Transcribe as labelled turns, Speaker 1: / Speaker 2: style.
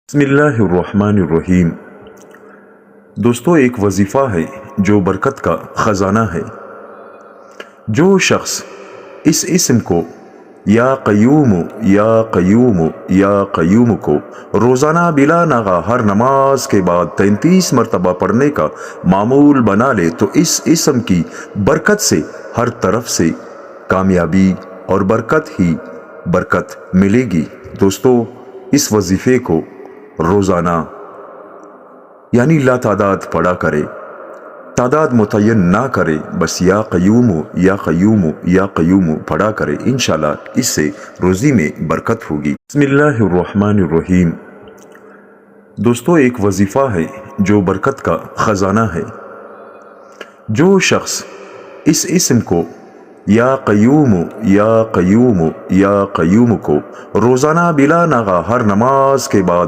Speaker 1: بسم اللہ الرحمن الرحیم۔ دوستو، ایک وظیفہ ہے جو برکت کا خزانہ ہے۔ جو شخص اس اسم کو یا قیوم یا قیوم یا قیوم کو روزانہ بلا ناغہ ہر نماز کے بعد 33 مرتبہ پڑھنے کا معمول بنا لے تو اس اسم کی برکت سے ہر طرف سے کامیابی اور برکت ہی برکت ملے گی۔ دوستو، اس وظیفے کو روزانہ یعنی لا تعداد پڑھا کرے، تعداد متعین نہ کرے، بس یا قیوم یا قیوم یا قیوم پڑھا کرے، انشاءاللہ اس سے روزی میں برکت ہوگی۔ بسم اللہ الرحمن الرحیم۔ دوستو، ایک وظیفہ ہے جو برکت کا خزانہ ہے۔ جو شخص اس اسم کو یا قیوم یا قیوم یا قیوم کو روزانہ بلا ناغہ ہر نماز کے بعد